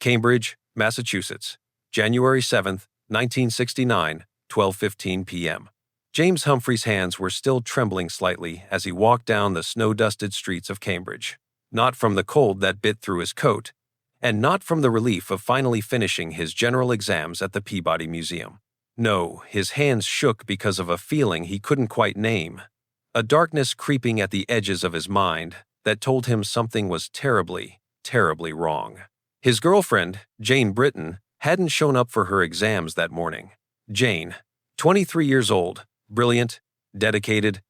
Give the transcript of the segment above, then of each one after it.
Cambridge, Massachusetts, January 7, 1969, 12:15 p.m. James Humphrey's hands were still trembling slightly as he walked down the snow-dusted streets of Cambridge. Not from the cold that bit through his coat, and not from the relief of finally finishing his general exams at the Peabody Museum. No, his hands shook because of a feeling he couldn't quite name. A darkness creeping at the edges of his mind that told him something was terribly, terribly wrong. His girlfriend, Jane Britton, hadn't shown up for her exams that morning. Jane, 23 years old, brilliant, dedicated,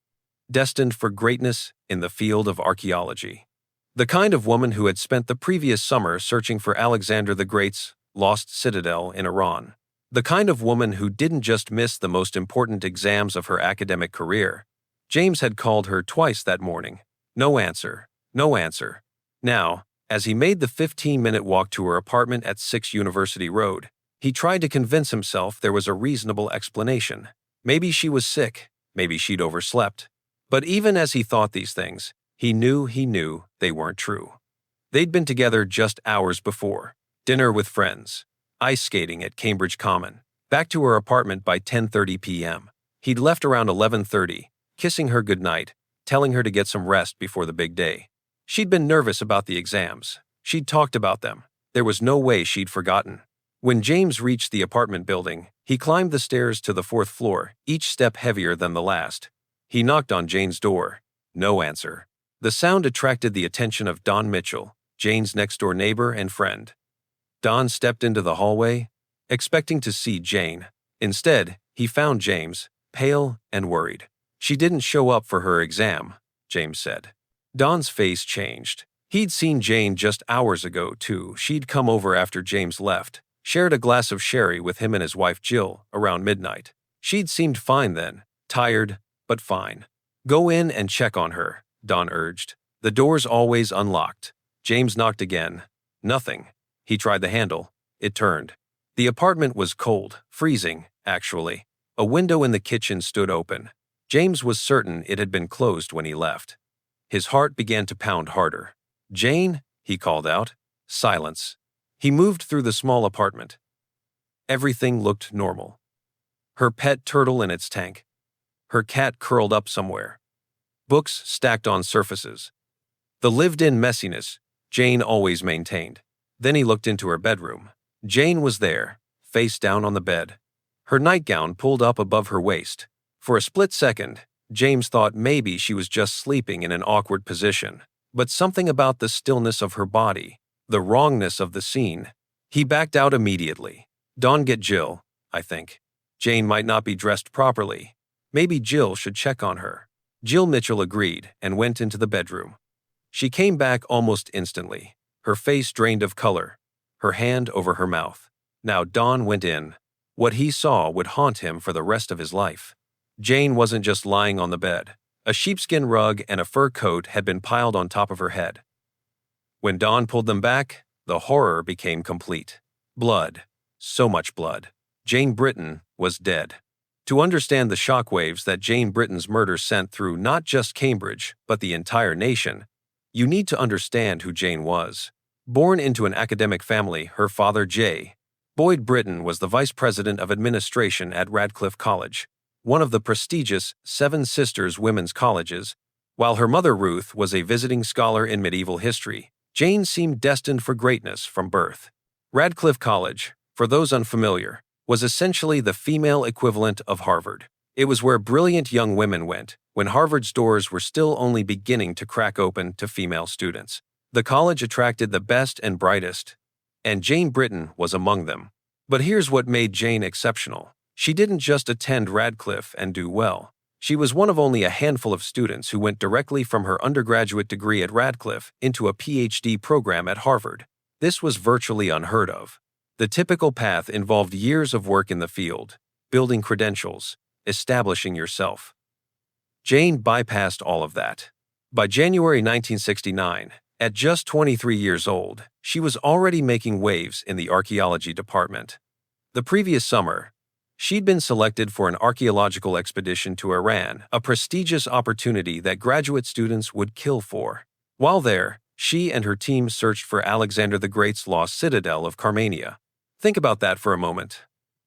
destined for greatness in the field of archaeology. The kind of woman who had spent the previous summer searching for Alexander the Great's lost citadel in Iran. The kind of woman who didn't just miss the most important exams of her academic career. James had called her twice that morning. No answer. No answer. Now, as he made the 15-minute walk to her apartment at 6 University Road, he tried to convince himself there was a reasonable explanation. Maybe she was sick. Maybe she'd overslept. But even as he thought these things, he knew they weren't true. They'd been together just hours before. Dinner with friends. Ice skating at Cambridge Common. Back to her apartment by 10:30 p.m. He'd left around 11:30, kissing her goodnight, telling her to get some rest before the big day. She'd been nervous about the exams. She'd talked about them. There was no way she'd forgotten. When James reached the apartment building, he climbed the stairs to the 4th floor, each step heavier than the last. He knocked on Jane's door. No answer. The sound attracted the attention of Don Mitchell, Jane's next-door neighbor and friend. Don stepped into the hallway, expecting to see Jane. Instead, he found James, pale and worried. She didn't show up for her exam, James said. Don's face changed. He'd seen Jane just hours ago, too. She'd come over after James left, shared a glass of sherry with him and his wife Jill around midnight. She'd seemed fine then, tired, but fine. Go in and check on her, Don urged. The door's always unlocked. James knocked again. Nothing. He tried the handle. It turned. The apartment was cold, freezing, actually. A window in the kitchen stood open. James was certain it had been closed when he left. His heart began to pound harder. "Jane," he called out. Silence. He moved through the small apartment. Everything looked normal. Her pet turtle in its tank. Her cat curled up somewhere. Books stacked on surfaces. The lived-in messiness Jane always maintained. Then he looked into her bedroom. Jane was there, face down on the bed. Her nightgown pulled up above her waist. For a split second, James thought maybe she was just sleeping in an awkward position. But something about the stillness of her body, the wrongness of the scene. He backed out immediately. Don, get Jill, I think. Jane might not be dressed properly. Maybe Jill should check on her. Jill Mitchell agreed and went into the bedroom. She came back almost instantly, her face drained of color, her hand over her mouth. Now Don went in. What he saw would haunt him for the rest of his life. Jane wasn't just lying on the bed. A sheepskin rug and a fur coat had been piled on top of her head. When Don pulled them back, the horror became complete. Blood. So much blood. Jane Britton was dead. To understand the shockwaves that Jane Britton's murder sent through not just Cambridge, but the entire nation, you need to understand who Jane was. Born into an academic family, her father, J. Boyd Britton, was the vice president of administration at Radcliffe College, one of the prestigious Seven Sisters women's colleges, while her mother, Ruth, was a visiting scholar in medieval history. Jane seemed destined for greatness from birth. Radcliffe College, for those unfamiliar, was essentially the female equivalent of Harvard. It was where brilliant young women went when Harvard's doors were still only beginning to crack open to female students. The college attracted the best and brightest, and Jane Britton was among them. But here's what made Jane exceptional. She didn't just attend Radcliffe and do well. She was one of only a handful of students who went directly from her undergraduate degree at Radcliffe into a PhD program at Harvard. This was virtually unheard of. The typical path involved years of work in the field, building credentials, establishing yourself. Jane bypassed all of that. By January 1969, at just 23 years old, she was already making waves in the archaeology department. The previous summer, she'd been selected for an archaeological expedition to Iran, a prestigious opportunity that graduate students would kill for. While there, She and her team searched for Alexander the Great's lost citadel of Carmania. Think about that for a moment.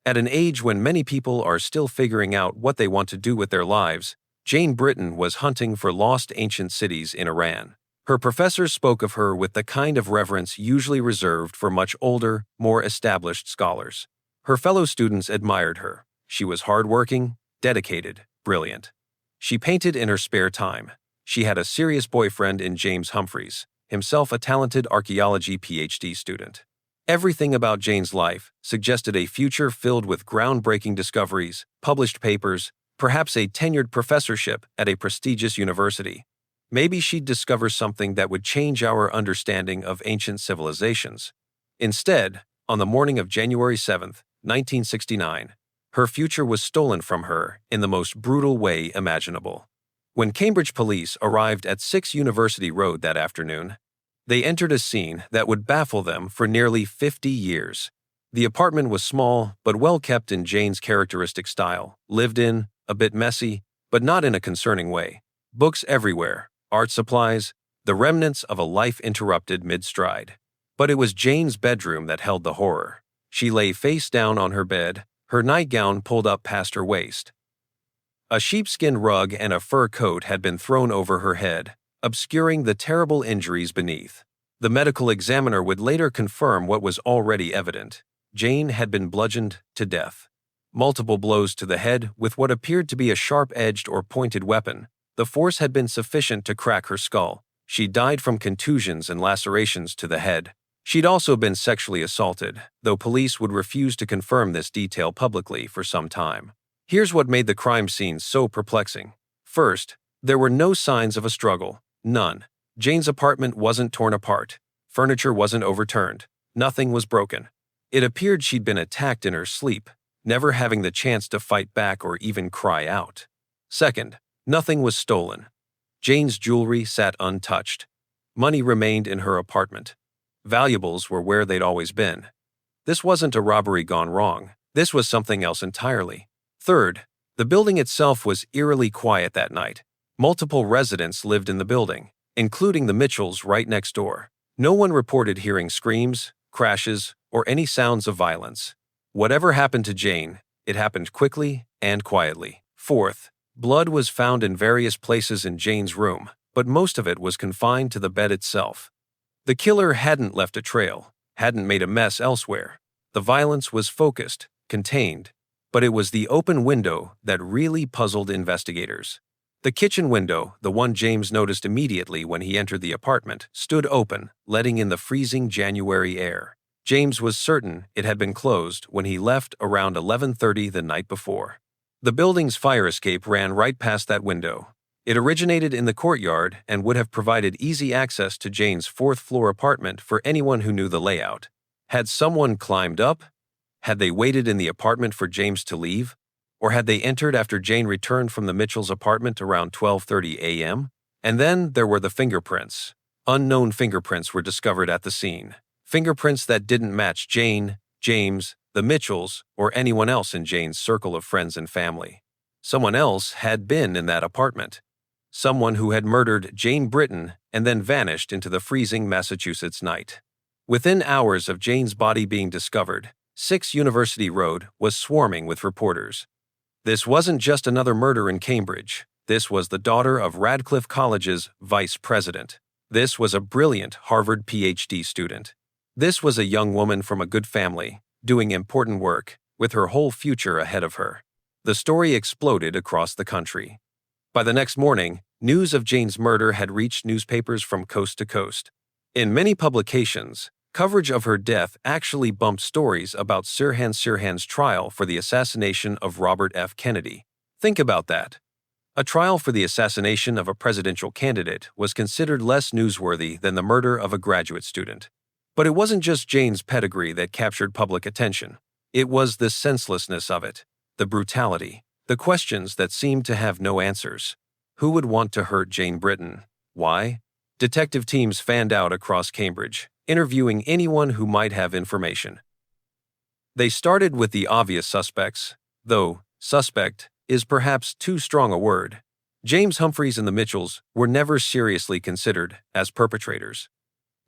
At an age when many people are still figuring out what they want to do with their lives, Jane Britton was hunting for lost ancient cities in Iran. Her professors spoke of her with the kind of reverence usually reserved for much older, more established scholars. Her fellow students admired her. She was hardworking, dedicated, brilliant. She painted in her spare time. She had a serious boyfriend in James Humphreys, himself a talented archaeology PhD student. Everything about Jane's life suggested a future filled with groundbreaking discoveries, published papers, perhaps a tenured professorship at a prestigious university. Maybe she'd discover something that would change our understanding of ancient civilizations. Instead, on the morning of January 7, 1969, her future was stolen from her in the most brutal way imaginable. When Cambridge police arrived at 6 University Road that afternoon, they entered a scene that would baffle them for nearly 50 years. The apartment was small but well kept in Jane's characteristic style, lived in, a bit messy, but not in a concerning way. Books everywhere, art supplies, the remnants of a life interrupted mid-stride. But it was Jane's bedroom that held the horror. She lay face down on her bed, her nightgown pulled up past her waist. A sheepskin rug and a fur coat had been thrown over her head, obscuring the terrible injuries beneath. The medical examiner would later confirm what was already evident. Jane had been bludgeoned to death. Multiple blows to the head with what appeared to be a sharp-edged or pointed weapon. The force had been sufficient to crack her skull. She died from contusions and lacerations to the head. She'd also been sexually assaulted, though police would refuse to confirm this detail publicly for some time. Here's what made the crime scene so perplexing. First, there were no signs of a struggle. None. Jane's apartment wasn't torn apart. Furniture wasn't overturned. Nothing was broken. It appeared she'd been attacked in her sleep, never having the chance to fight back or even cry out. Second, nothing was stolen. Jane's jewelry sat untouched. Money remained in her apartment. Valuables were where they'd always been. This wasn't a robbery gone wrong. This was something else entirely. Third, the building itself was eerily quiet that night. Multiple residents lived in the building, including the Mitchells right next door. No one reported hearing screams, crashes, or any sounds of violence. Whatever happened to Jane, it happened quickly and quietly. Fourth, blood was found in various places in Jane's room, but most of it was confined to the bed itself. The killer hadn't left a trail, hadn't made a mess elsewhere. The violence was focused, contained, but it was the open window that really puzzled investigators. The kitchen window, the one James noticed immediately when he entered the apartment, stood open, letting in the freezing January air. James was certain it had been closed when he left around 11:30 the night before. The building's fire escape ran right past that window. It originated in the courtyard and would have provided easy access to Jane's fourth-floor apartment for anyone who knew the layout. Had someone climbed up? Had they waited in the apartment for James to leave? Or had they entered after Jane returned from the Mitchells' apartment around 12:30 a.m.? And then there were the fingerprints. Unknown fingerprints were discovered at the scene. Fingerprints that didn't match Jane, James, the Mitchells, or anyone else in Jane's circle of friends and family. Someone else had been in that apartment. Someone who had murdered Jane Britton and then vanished into the freezing Massachusetts night. Within hours of Jane's body being discovered, 6 University Road was swarming with reporters. This wasn't just another murder in Cambridge. This was the daughter of Radcliffe College's vice president. This was a brilliant Harvard PhD student. This was a young woman from a good family, doing important work, with her whole future ahead of her. The story exploded across the country. By the next morning, news of Jane's murder had reached newspapers from coast to coast. In many publications, coverage of her death actually bumped stories about Sirhan Sirhan's trial for the assassination of Robert F. Kennedy. Think about that. A trial for the assassination of a presidential candidate was considered less newsworthy than the murder of a graduate student. But it wasn't just Jane's pedigree that captured public attention. It was the senselessness of it, the brutality, the questions that seemed to have no answers. Who would want to hurt Jane Britton? Why? Detective teams fanned out across Cambridge, interviewing anyone who might have information. They started with the obvious suspects, though suspect is perhaps too strong a word. James Humphreys and the Mitchells were never seriously considered as perpetrators.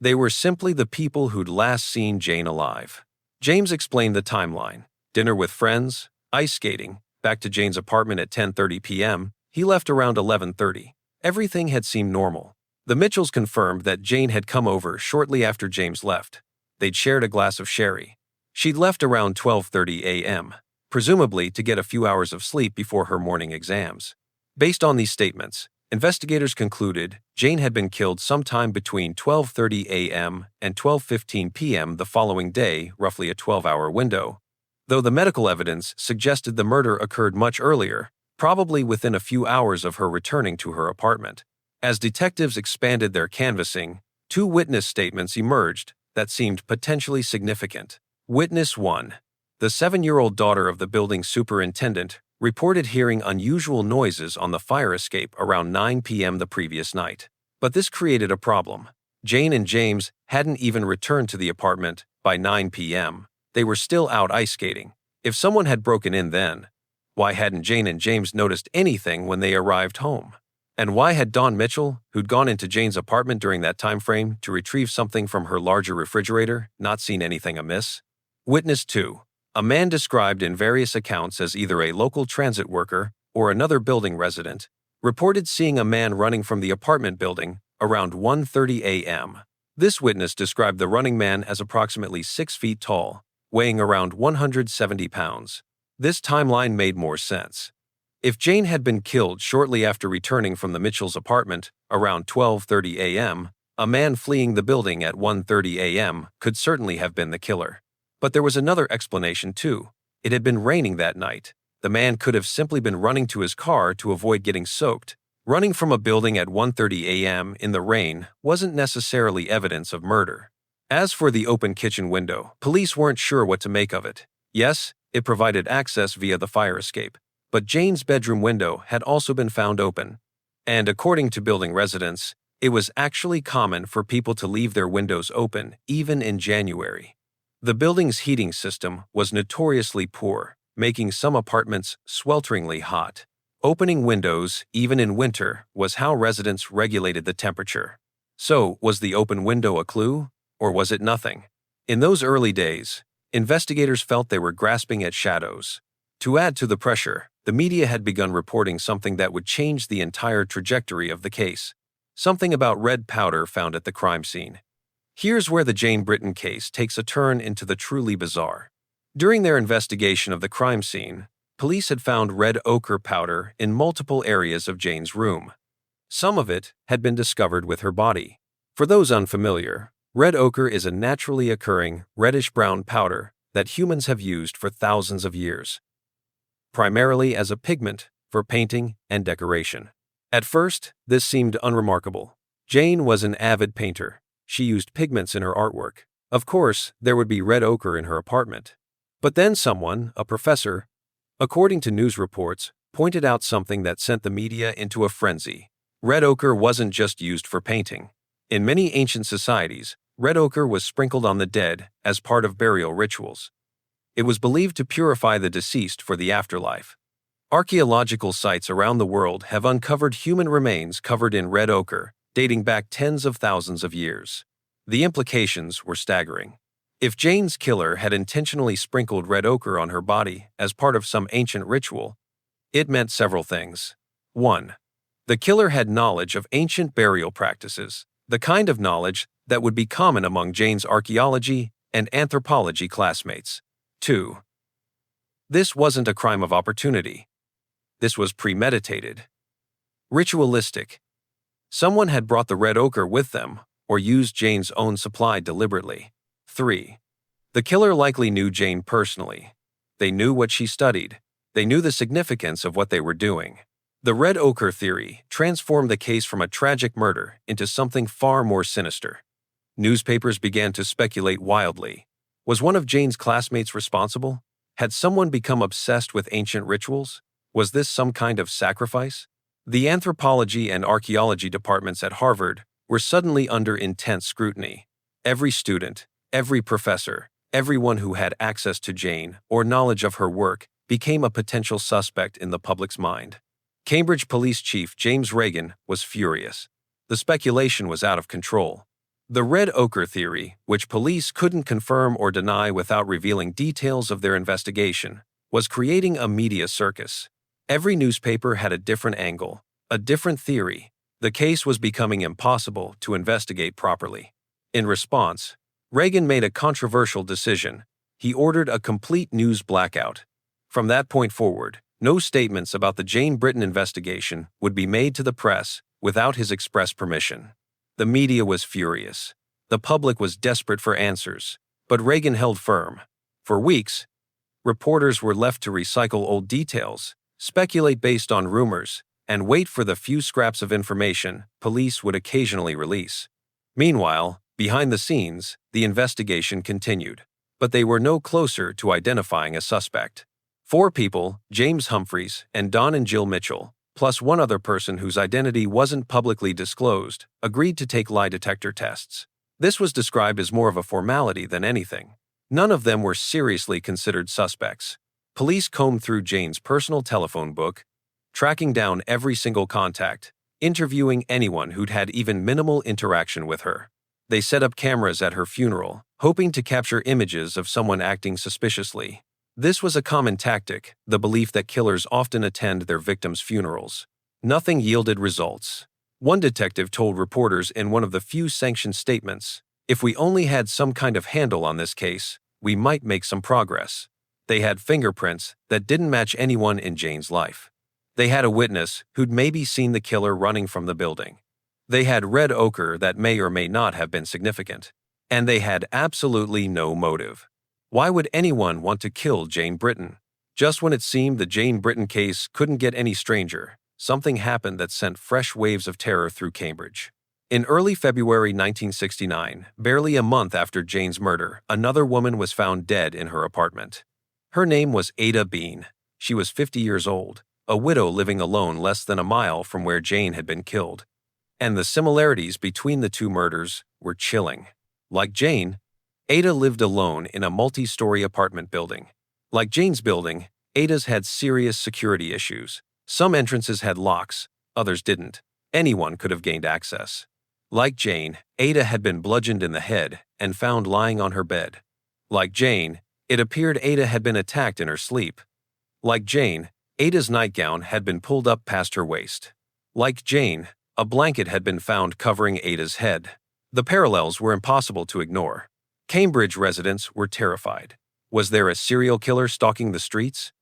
They were simply the people who'd last seen Jane alive. James explained the timeline. Dinner with friends, ice skating, back to Jane's apartment at 10:30 p.m., he left around 11:30. Everything had seemed normal. The Mitchells confirmed that Jane had come over shortly after James left. They'd shared a glass of sherry. She'd left around 12:30 a.m., presumably to get a few hours of sleep before her morning exams. Based on these statements, investigators concluded Jane had been killed sometime between 12:30 a.m. and 12:15 p.m. the following day, roughly a 12-hour window. Though the medical evidence suggested the murder occurred much earlier, probably within a few hours of her returning to her apartment. As detectives expanded their canvassing, two witness statements emerged that seemed potentially significant. Witness 1. The 7-year-old daughter of the building superintendent reported hearing unusual noises on the fire escape around 9 p.m. the previous night. But this created a problem. Jane and James hadn't even returned to the apartment by 9 p.m. They were still out ice skating. If someone had broken in then, why hadn't Jane and James noticed anything when they arrived home? And why had Dawn Mitchell, who'd gone into Jane's apartment during that time frame to retrieve something from her larger refrigerator, not seen anything amiss? Witness 2. A man described in various accounts as either a local transit worker or another building resident, reported seeing a man running from the apartment building around 1:30 a.m. This witness described the running man as approximately 6 feet tall, weighing around 170 pounds. This timeline made more sense. If Jane had been killed shortly after returning from the Mitchells' apartment around 12:30 a.m., a man fleeing the building at 1:30 a.m. could certainly have been the killer. But there was another explanation too. It had been raining that night. The man could have simply been running to his car to avoid getting soaked. Running from a building at 1:30 a.m. in the rain wasn't necessarily evidence of murder. As for the open kitchen window, police weren't sure what to make of it. Yes, it provided access via the fire escape, but Jane's bedroom window had also been found open. And according to building residents, it was actually common for people to leave their windows open even in January. The building's heating system was notoriously poor, making some apartments swelteringly hot. Opening windows, even in winter, was how residents regulated the temperature. So, was the open window a clue, or was it nothing? In those early days, investigators felt they were grasping at shadows. To add to the pressure, the media had begun reporting something that would change the entire trajectory of the case. Something about red powder found at the crime scene. Here's where the Jane Britton case takes a turn into the truly bizarre. During their investigation of the crime scene, police had found red ochre powder in multiple areas of Jane's room. Some of it had been discovered with her body. For those unfamiliar, red ochre is a naturally occurring reddish-brown powder that humans have used for thousands of years, primarily as a pigment for painting and decoration. At first, this seemed unremarkable. Jane was an avid painter. She used pigments in her artwork. Of course, there would be red ochre in her apartment. But then someone, a professor, according to news reports, pointed out something that sent the media into a frenzy. Red ochre wasn't just used for painting. In many ancient societies, red ochre was sprinkled on the dead as part of burial rituals. It was believed to purify the deceased for the afterlife. Archaeological sites around the world have uncovered human remains covered in red ochre, dating back tens of thousands of years. The implications were staggering. If Jane's killer had intentionally sprinkled red ochre on her body as part of some ancient ritual, it meant several things. 1. The killer had knowledge of ancient burial practices, the kind of knowledge that would be common among Jane's archaeology and anthropology classmates. 2. This wasn't a crime of opportunity. This was premeditated. Ritualistic. Someone had brought the red ochre with them or used Jane's own supply deliberately. 3. The killer likely knew Jane personally. They knew what she studied. They knew the significance of what they were doing. The red ochre theory transformed the case from a tragic murder into something far more sinister. Newspapers began to speculate wildly. Was one of Jane's classmates responsible? Had someone become obsessed with ancient rituals? Was this some kind of sacrifice? The anthropology and archaeology departments at Harvard were suddenly under intense scrutiny. Every student, every professor, everyone who had access to Jane or knowledge of her work became a potential suspect in the public's mind. Cambridge Police Chief James Reagan was furious. The speculation was out of control. The Red Ochre theory, which police couldn't confirm or deny without revealing details of their investigation, was creating a media circus. Every newspaper had a different angle, a different theory. The case was becoming impossible to investigate properly. In response, Reagan made a controversial decision. He ordered a complete news blackout. From that point forward, no statements about the Jane Britton investigation would be made to the press without his express permission. The media was furious. The public was desperate for answers, but Reagan held firm. For weeks, reporters were left to recycle old details, speculate based on rumors, and wait for the few scraps of information police would occasionally release. Meanwhile, behind the scenes, the investigation continued, but they were no closer to identifying a suspect. 4 people, James Humphreys and Don and Jill Mitchell, plus one other person whose identity wasn't publicly disclosed, agreed to take lie detector tests. This was described as more of a formality than anything. None of them were seriously considered suspects. Police combed through Jane's personal telephone book, tracking down every single contact, interviewing anyone who'd had even minimal interaction with her. They set up cameras at her funeral, hoping to capture images of someone acting suspiciously. This was a common tactic, the belief that killers often attend their victims' funerals. Nothing yielded results. One detective told reporters in one of the few sanctioned statements, "If we only had some kind of handle on this case, we might make some progress." They had fingerprints that didn't match anyone in Jane's life. They had a witness who'd maybe seen the killer running from the building. They had red ochre that may or may not have been significant. And they had absolutely no motive. Why would anyone want to kill Jane Britton? Just when it seemed the Jane Britton case couldn't get any stranger, something happened that sent fresh waves of terror through Cambridge. In early February 1969, barely a month after Jane's murder, another woman was found dead in her apartment. Her name was Ada Bean. She was 50 years old, a widow living alone less than a mile from where Jane had been killed. And the similarities between the two murders were chilling. Like Jane, Ada lived alone in a multi-story apartment building. Like Jane's building, Ada's had serious security issues. Some entrances had locks, others didn't. Anyone could have gained access. Like Jane, Ada had been bludgeoned in the head and found lying on her bed. Like Jane, it appeared Ada had been attacked in her sleep. Like Jane, Ada's nightgown had been pulled up past her waist. Like Jane, a blanket had been found covering Ada's head. The parallels were impossible to ignore. Cambridge residents were terrified. Was there a serial killer stalking the streets?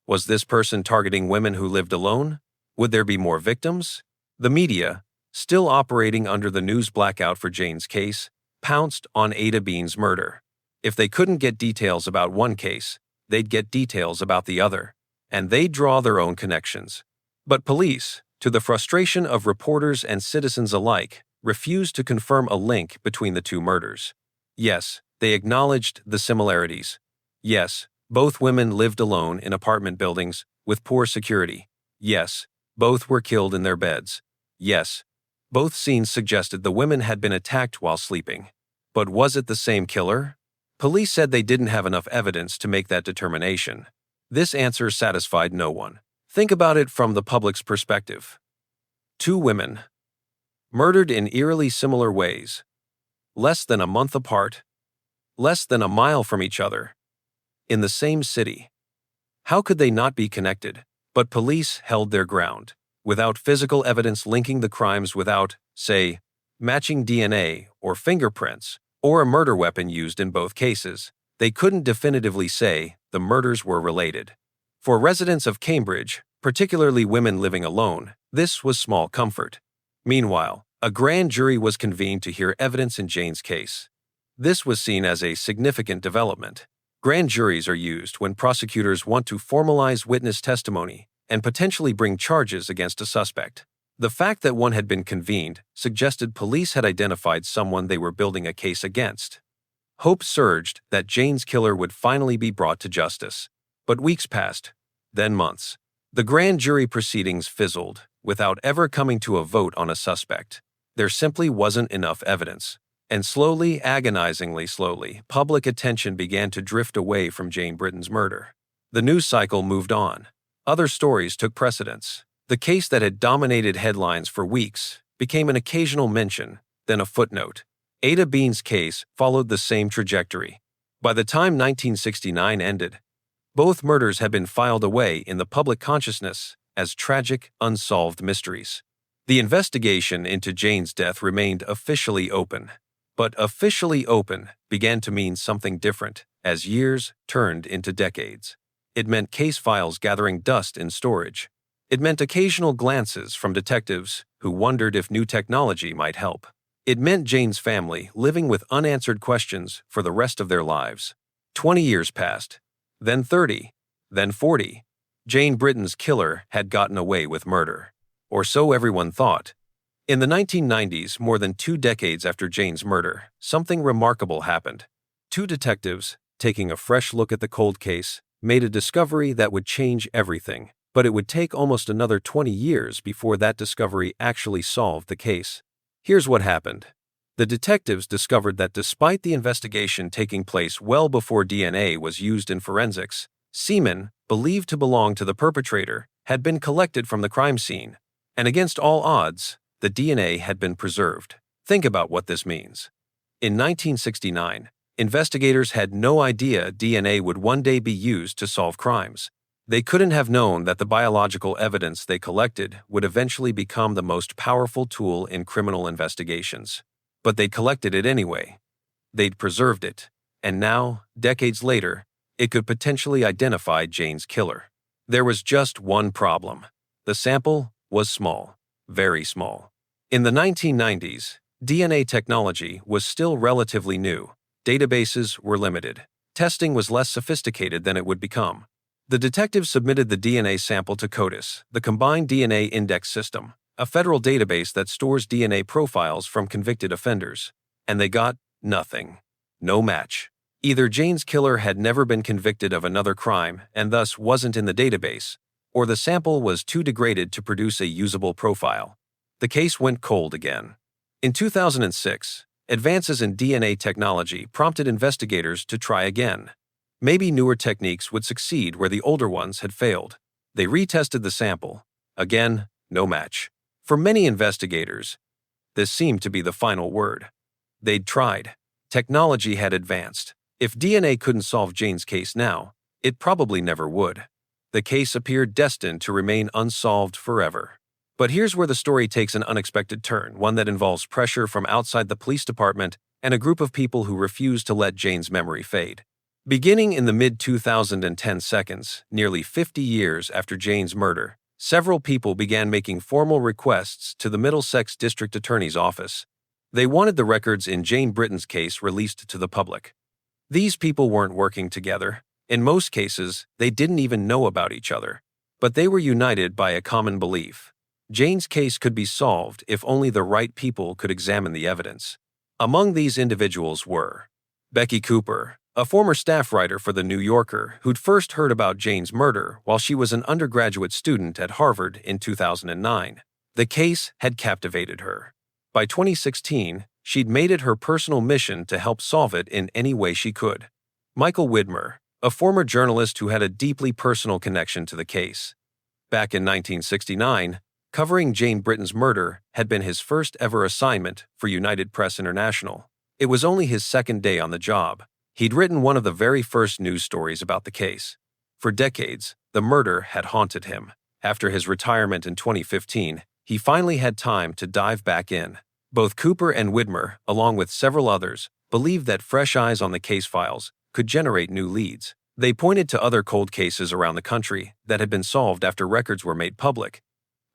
Was this person targeting women who lived alone? Would there be more victims? The media, still operating under the news blackout for Jane's case, pounced on Ada Bean's murder. If they couldn't get details about one case, they'd get details about the other, and they'd draw their own connections. But police, to the frustration of reporters and citizens alike, refused to confirm a link between the two murders. Yes, they acknowledged the similarities. Yes, both women lived alone in apartment buildings with poor security. Yes, both were killed in their beds. Yes, both scenes suggested the women had been attacked while sleeping. But was it the same killer? Police said they didn't have enough evidence to make that determination. This answer satisfied no one. Think about it from the public's perspective. 2 women, murdered in eerily similar ways, less than a month apart, less than a mile from each other, in the same city. How could they not be connected? But police held their ground. Without physical evidence linking the crimes, without, say, matching DNA or fingerprints, or a murder weapon used in both cases, they couldn't definitively say the murders were related. For residents of Cambridge, particularly women living alone, this was small comfort. Meanwhile, a grand jury was convened to hear evidence in Jane's case. This was seen as a significant development. Grand juries are used when prosecutors want to formalize witness testimony and potentially bring charges against a suspect. The fact that one had been convened suggested police had identified someone they were building a case against. Hope surged that Jane's killer would finally be brought to justice. But weeks passed, then months. The grand jury proceedings fizzled without ever coming to a vote on a suspect. There simply wasn't enough evidence. And slowly, agonizingly slowly, public attention began to drift away from Jane Britton's murder. The news cycle moved on. Other stories took precedence. The case that had dominated headlines for weeks became an occasional mention, then a footnote. Ada Bean's case followed the same trajectory. By the time 1969 ended, both murders had been filed away in the public consciousness as tragic, unsolved mysteries. The investigation into Jane's death remained officially open. But officially open began to mean something different as years turned into decades. It meant case files gathering dust in storage. It meant occasional glances from detectives who wondered if new technology might help. It meant Jane's family living with unanswered questions for the rest of their lives. 20 years passed, then 30, then 40. Jane Britton's killer had gotten away with murder. Or so everyone thought. In the 1990s, more than 2 decades after Jane's murder, something remarkable happened. 2 detectives, taking a fresh look at the cold case, made a discovery that would change everything. But it would take almost another 20 years before that discovery actually solved the case. Here's what happened. The detectives discovered that despite the investigation taking place well before DNA was used in forensics, semen, believed to belong to the perpetrator, had been collected from the crime scene. And against all odds, the DNA had been preserved. Think about what this means. In 1969, investigators had no idea DNA would one day be used to solve crimes. They couldn't have known that the biological evidence they collected would eventually become the most powerful tool in criminal investigations. But they collected it anyway. They'd preserved it. And now, decades later, it could potentially identify Jane's killer. There was just one problem. The sample was small, very small. In the 1990s, DNA technology was still relatively new. Databases were limited. Testing was less sophisticated than it would become. The detectives submitted the DNA sample to CODIS, the Combined DNA Index System, a federal database that stores DNA profiles from convicted offenders. And they got nothing. No match. Either Jane's killer had never been convicted of another crime and thus wasn't in the database, or the sample was too degraded to produce a usable profile. The case went cold again. In 2006, advances in DNA technology prompted investigators to try again. Maybe newer techniques would succeed where the older ones had failed. They retested the sample. Again, no match. For many investigators, this seemed to be the final word. They'd tried. Technology had advanced. If DNA couldn't solve Jane's case now, it probably never would. The case appeared destined to remain unsolved forever. But here's where the story takes an unexpected turn, one that involves pressure from outside the police department and a group of people who refuse to let Jane's memory fade. Beginning in the mid-2010 seconds, nearly 50 years after Jane's murder, several people began making formal requests to the Middlesex District Attorney's Office. They wanted the records in Jane Britton's case released to the public. These people weren't working together. In most cases, they didn't even know about each other. But they were united by a common belief. Jane's case could be solved if only the right people could examine the evidence. Among these individuals were Becky Cooper, a former staff writer for The New Yorker who'd first heard about Jane's murder while she was an undergraduate student at Harvard in 2009. The case had captivated her. By 2016, she'd made it her personal mission to help solve it in any way she could. Michael Widmer, a former journalist who had a deeply personal connection to the case. Back in 1969, covering Jane Britton's murder had been his first ever assignment for United Press International. It was only his second day on the job. He'd written one of the very first news stories about the case. For decades, the murder had haunted him. After his retirement in 2015, he finally had time to dive back in. Both Cooper and Widmer, along with several others, believed that fresh eyes on the case files could generate new leads. They pointed to other cold cases around the country that had been solved after records were made public,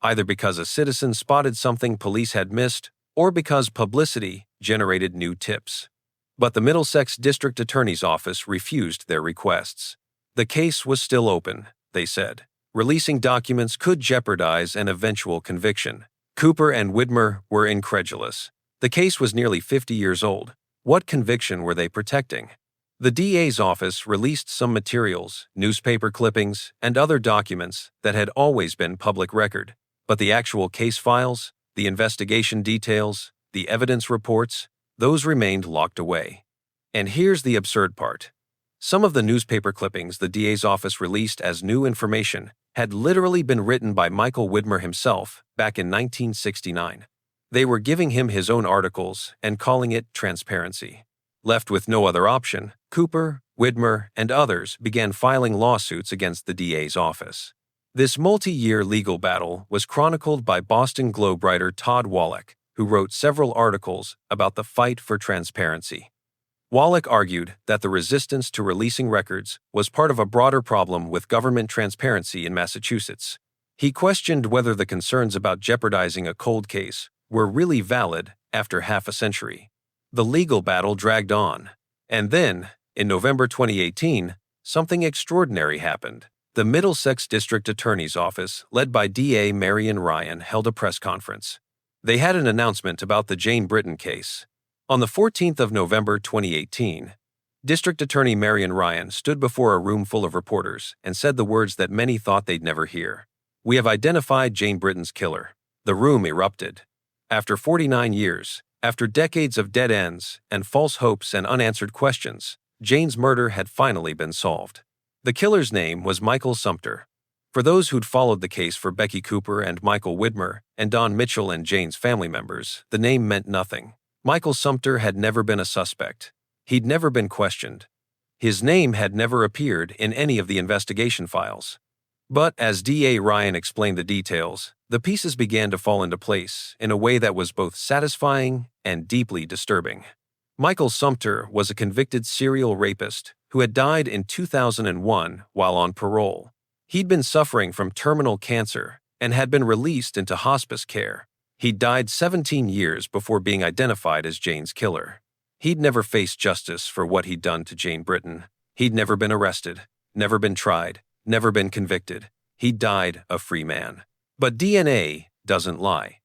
either because a citizen spotted something police had missed or because publicity generated new tips. But the Middlesex District Attorney's Office refused their requests. The case was still open, they said. Releasing documents could jeopardize an eventual conviction. Cooper and Widmer were incredulous. The case was nearly 50 years old. What conviction were they protecting? The DA's office released some materials, newspaper clippings, and other documents that had always been public record. But the actual case files, the investigation details, the evidence reports, those remained locked away. And here's the absurd part. Some of the newspaper clippings the DA's office released as new information had literally been written by Michael Widmer himself back in 1969. They were giving him his own articles and calling it transparency. Left with no other option, Cooper, Widmer, and others began filing lawsuits against the DA's office. This multi-year legal battle was chronicled by Boston Globe writer Todd Wallach, who wrote several articles about the fight for transparency. Wallach argued that the resistance to releasing records was part of a broader problem with government transparency in Massachusetts. He questioned whether the concerns about jeopardizing a cold case were really valid after half a century. The legal battle dragged on. And then, in November 2018, something extraordinary happened. The Middlesex District Attorney's Office, led by DA Marion Ryan, held a press conference. They had an announcement about the Jane Britton case. On the 14th of November 2018, District Attorney Marion Ryan stood before a room full of reporters and said the words that many thought they'd never hear. "We have identified Jane Britton's killer." The room erupted. After 49 years, after decades of dead ends and false hopes and unanswered questions, Jane's murder had finally been solved. The killer's name was Michael Sumpter. For those who'd followed the case for Becky Cooper and Michael Widmer and Don Mitchell and Jane's family members, the name meant nothing. Michael Sumpter had never been a suspect. He'd never been questioned. His name had never appeared in any of the investigation files. But as DA Ryan explained the details, the pieces began to fall into place in a way that was both satisfying and deeply disturbing. Michael Sumpter was a convicted serial rapist who had died in 2001 while on parole. He'd been suffering from terminal cancer and had been released into hospice care. He'd died 17 years before being identified as Jane's killer. He'd never faced justice for what he'd done to Jane Britton. He'd never been arrested, never been tried, never been convicted. He'd died a free man. But DNA doesn't lie.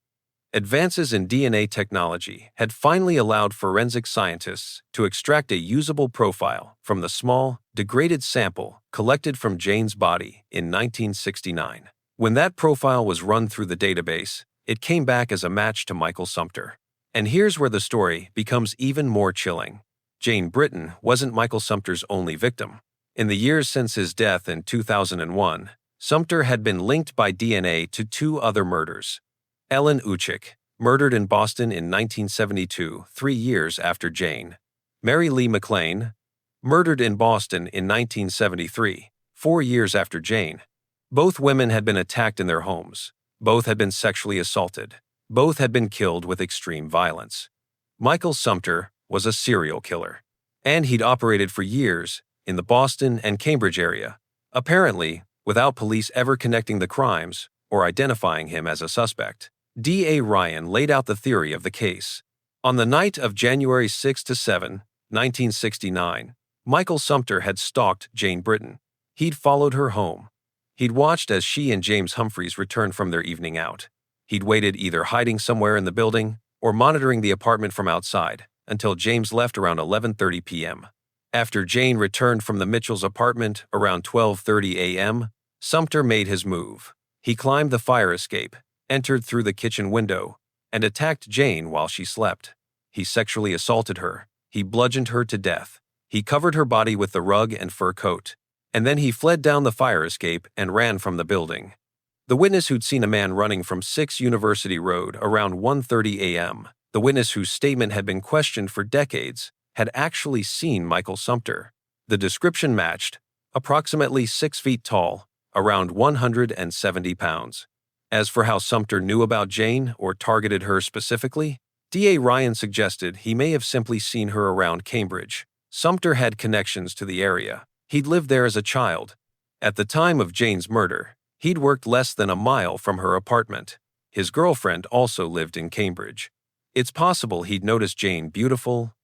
Advances in DNA technology had finally allowed forensic scientists to extract a usable profile from the small, degraded sample collected from Jane's body in 1969. When that profile was run through the database, it came back as a match to Michael Sumpter. And here's where the story becomes even more chilling. Jane Britton wasn't Michael Sumpter's only victim. In the years since his death in 2001, Sumpter had been linked by DNA to two other murders. Ellen Uchik, murdered in Boston in 1972, 3 years after Jane. Mary Lee McLean, murdered in Boston in 1973, 4 years after Jane. Both women had been attacked in their homes. Both had been sexually assaulted. Both had been killed with extreme violence. Michael Sumpter was a serial killer, and he'd operated for years in the Boston and Cambridge area, apparently without police ever connecting the crimes or identifying him as a suspect. DA Ryan laid out the theory of the case. On the night of January 6 to 7, 1969, Michael Sumpter had stalked Jane Britton. He'd followed her home. He'd watched as she and James Humphreys returned from their evening out. He'd waited either hiding somewhere in the building or monitoring the apartment from outside until James left around 11:30 p.m. After Jane returned from the Mitchells' apartment around 12:30 a.m., Sumpter made his move. He climbed the fire escape, entered through the kitchen window, and attacked Jane while she slept. He sexually assaulted her. He bludgeoned her to death. He covered her body with the rug and fur coat. And then he fled down the fire escape and ran from the building. The witness who'd seen a man running from 6 University Road around 1:30 a.m., the witness whose statement had been questioned for decades, had actually seen Michael Sumpter. The description matched: approximately 6 feet tall, around 170 pounds. As for how Sumpter knew about Jane or targeted her specifically, DA Ryan suggested he may have simply seen her around Cambridge. Sumpter had connections to the area. He'd lived there as a child. At the time of Jane's murder, he'd worked less than a mile from her apartment. His girlfriend also lived in Cambridge. It's possible he'd noticed Jane beautiful,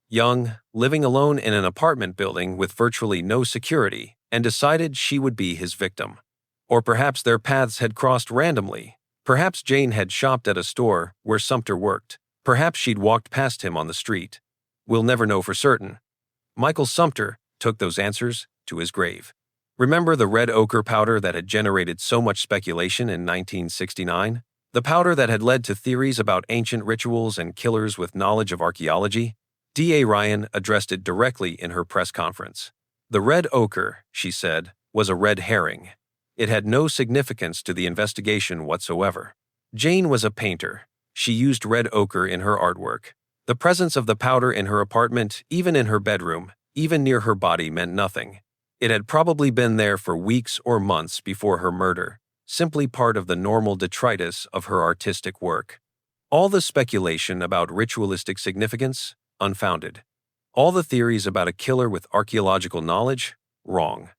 young, living alone in an apartment building with virtually no security, and decided she would be his victim. Or perhaps their paths had crossed randomly. Perhaps Jane had shopped at a store where Sumpter worked. Perhaps she'd walked past him on the street. We'll never know for certain. Michael Sumpter took those answers to his grave. Remember the red ochre powder that had generated so much speculation in 1969? The powder that had led to theories about ancient rituals and killers with knowledge of archaeology? DA Ryan addressed it directly in her press conference. The red ochre, she said, was a red herring. It had no significance to the investigation whatsoever. Jane was a painter. She used red ochre in her artwork. The presence of the powder in her apartment, even in her bedroom, even near her body, meant nothing. It had probably been there for weeks or months before her murder, simply part of the normal detritus of her artistic work. All the speculation about ritualistic significance, unfounded. All the theories about a killer with archaeological knowledge, wrong.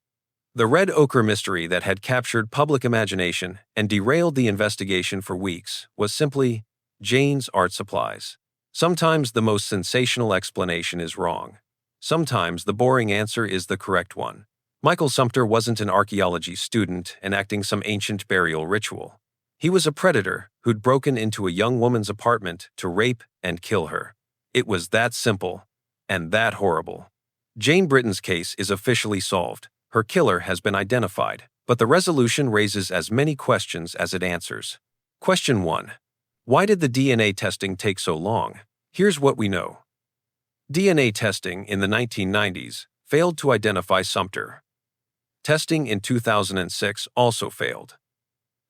The Red Ochre Mystery that had captured public imagination and derailed the investigation for weeks was simply Jane's art supplies. Sometimes the most sensational explanation is wrong. Sometimes the boring answer is the correct one. Michael Sumpter wasn't an archaeology student enacting some ancient burial ritual. He was a predator who'd broken into a young woman's apartment to rape and kill her. It was that simple and that horrible. Jane Britton's case is officially solved. Her killer has been identified, but the resolution raises as many questions as it answers. Question 1. Why did the DNA testing take so long? Here's what we know. DNA testing in the 1990s failed to identify Sumpter. Testing in 2006 also failed.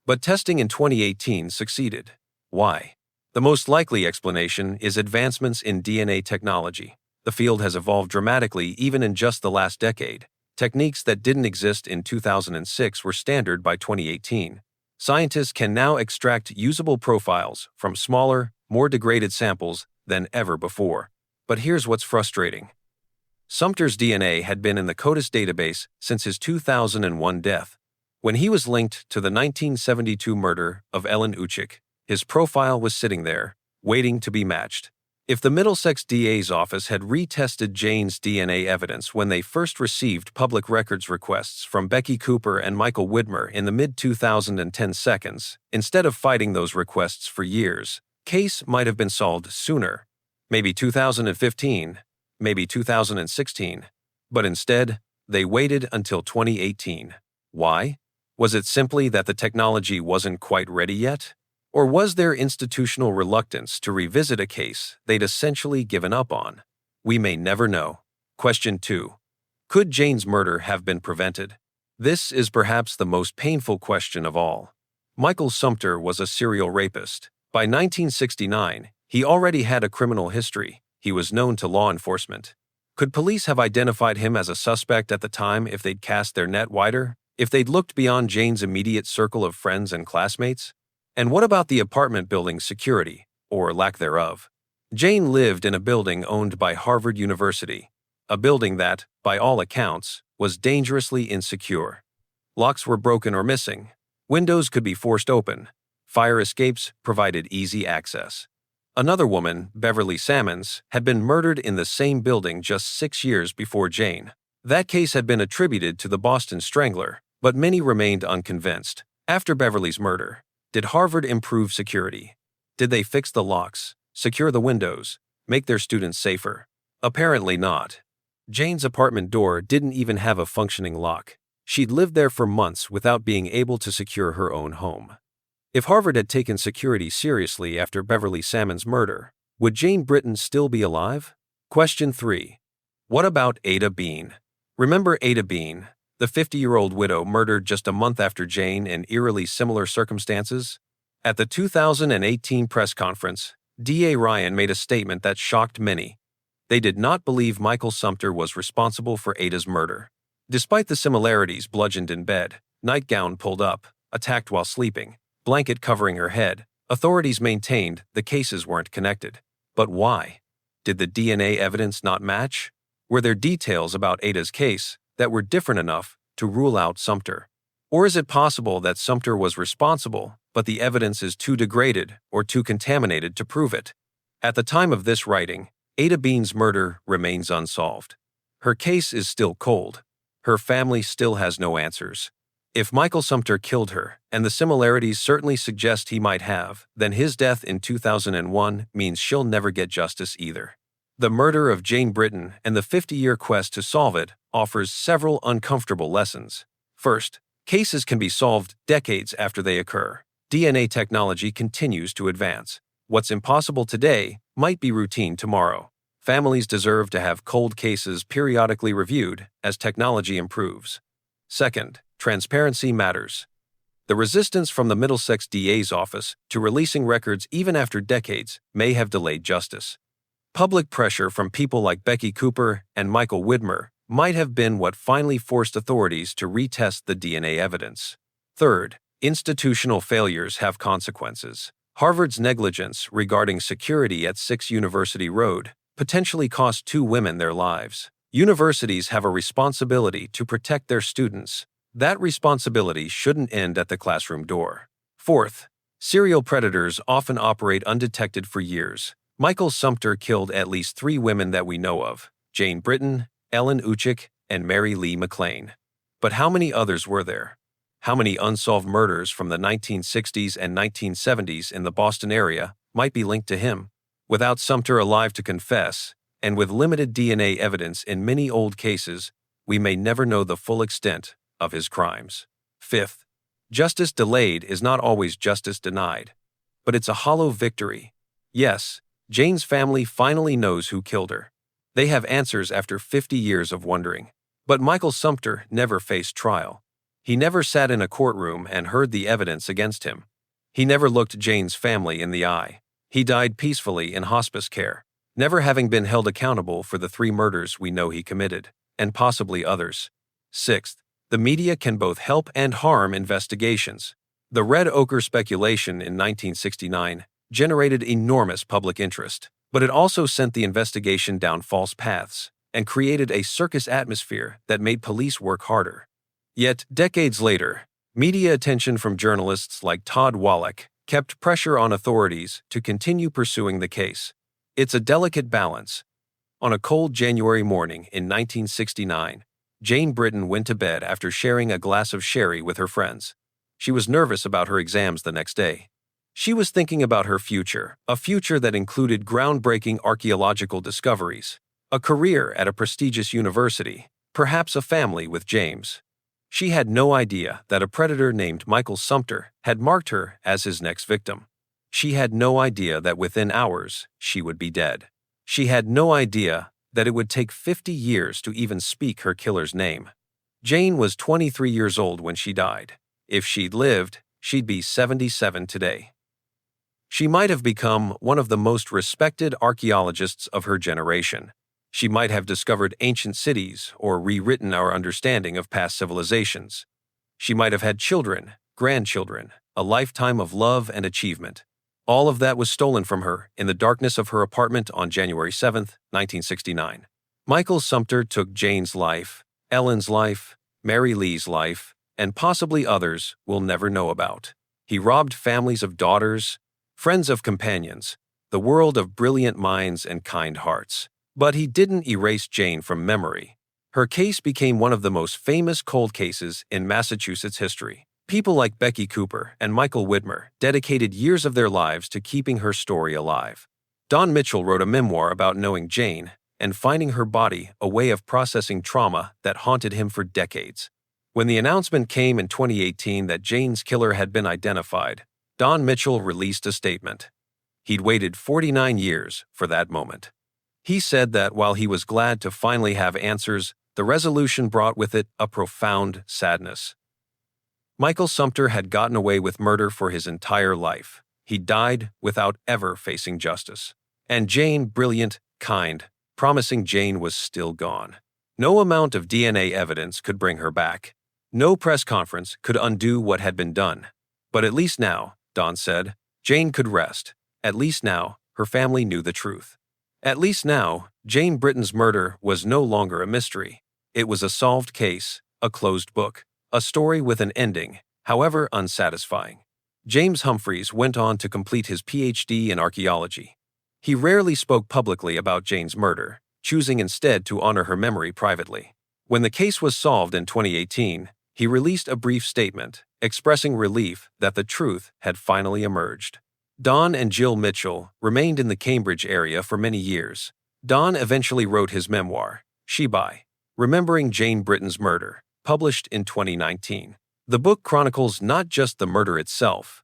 But testing in 2018 succeeded. Why? The most likely explanation is advancements in DNA technology. The field has evolved dramatically even in just the last decade. Techniques that didn't exist in 2006 were standard by 2018. Scientists can now extract usable profiles from smaller, more degraded samples than ever before. But here's what's frustrating. Sumpter's DNA had been in the CODIS database since his 2001 death. When he was linked to the 1972 murder of Ellen Uchik, his profile was sitting there, waiting to be matched. If the Middlesex DA's office had retested Jane's DNA evidence when they first received public records requests from Becky Cooper and Michael Widmer in the mid-2010 seconds, instead of fighting those requests for years, case might have been solved sooner. Maybe 2015, maybe 2016. But instead, they waited until 2018. Why? Was it simply that the technology wasn't quite ready yet? Or was there institutional reluctance to revisit a case they'd essentially given up on? We may never know. Question 2. Could Jane's murder have been prevented? This is perhaps the most painful question of all. Michael Sumpter was a serial rapist. By 1969, he already had a criminal history. He was known to law enforcement. Could police have identified him as a suspect at the time if they'd cast their net wider? If they'd looked beyond Jane's immediate circle of friends and classmates? And what about the apartment building's security, or lack thereof? Jane lived in a building owned by Harvard University, a building that, by all accounts, was dangerously insecure. Locks were broken or missing. Windows could be forced open. Fire escapes provided easy access. Another woman, Beverly Sammons, had been murdered in the same building just 6 years before Jane. That case had been attributed to the Boston Strangler, but many remained unconvinced. After Beverly's murder, did Harvard improve security? Did they fix the locks, secure the windows, make their students safer? Apparently not. Jane's apartment door didn't even have a functioning lock. She'd lived there for months without being able to secure her own home. If Harvard had taken security seriously after Beverly Sammons' murder, would Jane Britton still be alive? Question 3. What about Ada Bean? Remember Ada Bean, the 50-year-old widow murdered just a month after Jane in eerily similar circumstances? At the 2018 press conference, D.A. Ryan made a statement that shocked many. They did not believe Michael Sumpter was responsible for Ada's murder. Despite the similarities, bludgeoned in bed, nightgown pulled up, attacked while sleeping, blanket covering her head, authorities maintained the cases weren't connected. But why? Did the DNA evidence not match? Were there details about Ada's case that were different enough to rule out Sumpter? Or is it possible that Sumpter was responsible, but the evidence is too degraded or too contaminated to prove it? At the time of this writing, Ada Bean's murder remains unsolved. Her case is still cold. Her family still has no answers. If Michael Sumpter killed her, and the similarities certainly suggest he might have, then his death in 2001 means she'll never get justice either. The murder of Jane Britton and the 50-year quest to solve it offers several uncomfortable lessons. First, cases can be solved decades after they occur. DNA technology continues to advance. What's impossible today might be routine tomorrow. Families deserve to have cold cases periodically reviewed as technology improves. Second, transparency matters. The resistance from the Middlesex DA's office to releasing records even after decades may have delayed justice. Public pressure from people like Becky Cooper and Michael Widmer might have been what finally forced authorities to retest the DNA evidence. Third, institutional failures have consequences. Harvard's negligence regarding security at 6 University Road potentially cost 2 women their lives. Universities have a responsibility to protect their students. That responsibility shouldn't end at the classroom door. Fourth, serial predators often operate undetected for years. Michael Sumpter killed at least 3 women that we know of: Jane Britton, Ellen Uchik, and Mary Lee McLean. But how many others were there? How many unsolved murders from the 1960s and 1970s in the Boston area might be linked to him? Without Sumpter alive to confess, and with limited DNA evidence in many old cases, we may never know the full extent of his crimes. Fifth, justice delayed is not always justice denied, but it's a hollow victory. Yes, Jane's family finally knows who killed her. They have answers after 50 years of wondering. But Michael Sumpter never faced trial. He never sat in a courtroom and heard the evidence against him. He never looked Jane's family in the eye. He died peacefully in hospice care, never having been held accountable for the 3 murders we know he committed, and possibly others. Sixth, the media can both help and harm investigations. The Red Ochre speculation in 1969 generated enormous public interest, but it also sent the investigation down false paths and created a circus atmosphere that made police work harder. Yet, decades later, media attention from journalists like Todd Wallach kept pressure on authorities to continue pursuing the case. It's a delicate balance. On a cold January morning in 1969, Jane Britton went to bed after sharing a glass of sherry with her friends. She was nervous about her exams the next day. She was thinking about her future, a future that included groundbreaking archaeological discoveries, a career at a prestigious university, perhaps a family with James. She had no idea that a predator named Michael Sumpter had marked her as his next victim. She had no idea that within hours she would be dead. She had no idea that it would take 50 years to even speak her killer's name. Jane was 23 years old when she died. If she'd lived, she'd be 77 today. She might have become one of the most respected archaeologists of her generation. She might have discovered ancient cities or rewritten our understanding of past civilizations. She might have had children, grandchildren, a lifetime of love and achievement. All of that was stolen from her in the darkness of her apartment on January 7, 1969. Michael Sumpter took Jane's life, Ellen's life, Mary Lee's life, and possibly others we'll never know about. He robbed families of daughters, friends of companions, the world of brilliant minds and kind hearts. But he didn't erase Jane from memory. Her case became one of the most famous cold cases in Massachusetts history. People like Becky Cooper and Michael Widmer dedicated years of their lives to keeping her story alive. Don Mitchell wrote a memoir about knowing Jane and finding her body, a way of processing trauma that haunted him for decades. When the announcement came in 2018 that Jane's killer had been identified, Don Mitchell released a statement. He'd waited 49 years for that moment. He said that while he was glad to finally have answers, the resolution brought with it a profound sadness. Michael Sumpter had gotten away with murder for his entire life. He died without ever facing justice. And Jane, brilliant, kind, promising Jane, was still gone. No amount of DNA evidence could bring her back. No press conference could undo what had been done. But at least now, Don said, Jane could rest. At least now, her family knew the truth. At least now, Jane Britton's murder was no longer a mystery. It was a solved case, a closed book, a story with an ending, however unsatisfying. James Humphreys went on to complete his PhD in archaeology. He rarely spoke publicly about Jane's murder, choosing instead to honor her memory privately. When the case was solved in 2018, he released a brief statement, expressing relief that the truth had finally emerged. Don and Jill Mitchell remained in the Cambridge area for many years. Don eventually wrote his memoir, Shebai, Remembering Jane Britton's Murder, published in 2019. The book chronicles not just the murder itself,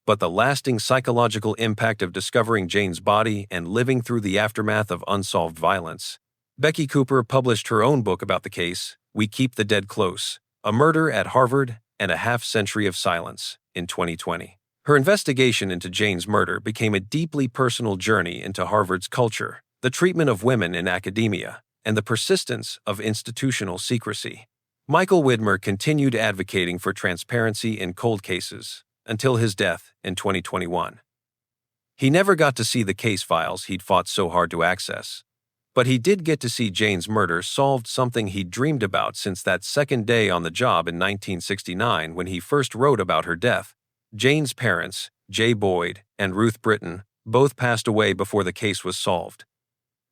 but the lasting psychological impact of discovering Jane's body and living through the aftermath of unsolved violence. Becky Cooper published her own book about the case, We Keep the Dead Close, A Murder at Harvard, and a half-century of silence in 2020. Her investigation into Jane's murder became a deeply personal journey into Harvard's culture, the treatment of women in academia, and the persistence of institutional secrecy. Michael Widmer continued advocating for transparency in cold cases until his death in 2021. He never got to see the case files he'd fought so hard to access, but he did get to see Jane's murder solved, something he'd dreamed about since that second day on the job in 1969 when he first wrote about her death. Jane's parents, Jay Boyd and Ruth Britton, both passed away before the case was solved.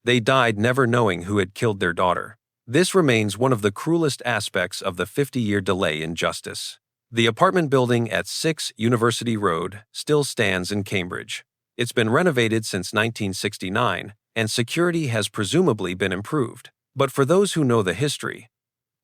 They died never knowing who had killed their daughter. This remains one of the cruelest aspects of the 50-year delay in justice. The apartment building at 6 University Road still stands in Cambridge. It's been renovated since 1969, and security has presumably been improved. But for those who know the history,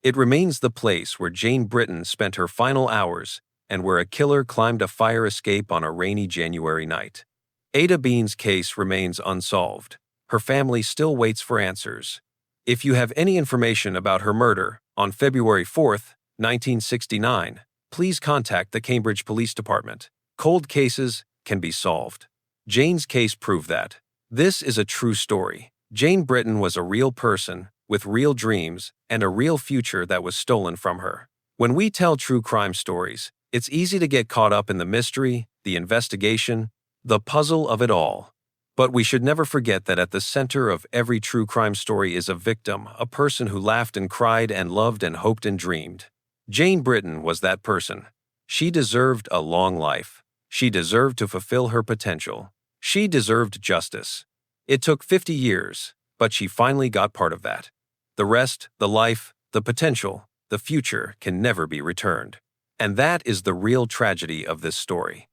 it remains the place where Jane Britton spent her final hours and where a killer climbed a fire escape on a rainy January night. Ada Bean's case remains unsolved. Her family still waits for answers. If you have any information about her murder on February 4, 1969, please contact the Cambridge Police Department. Cold cases can be solved. Jane's case proved that. This is a true story. Jane Britton was a real person with real dreams and a real future that was stolen from her. When we tell true crime stories, it's easy to get caught up in the mystery, the investigation, the puzzle of it all. But we should never forget that at the center of every true crime story is a victim, a person who laughed and cried and loved and hoped and dreamed. Jane Britton was that person. She deserved a long life. She deserved to fulfill her potential. She deserved justice. It took 50 years, but she finally got part of that. The rest, the life, the potential, the future can never be returned. And that is the real tragedy of this story.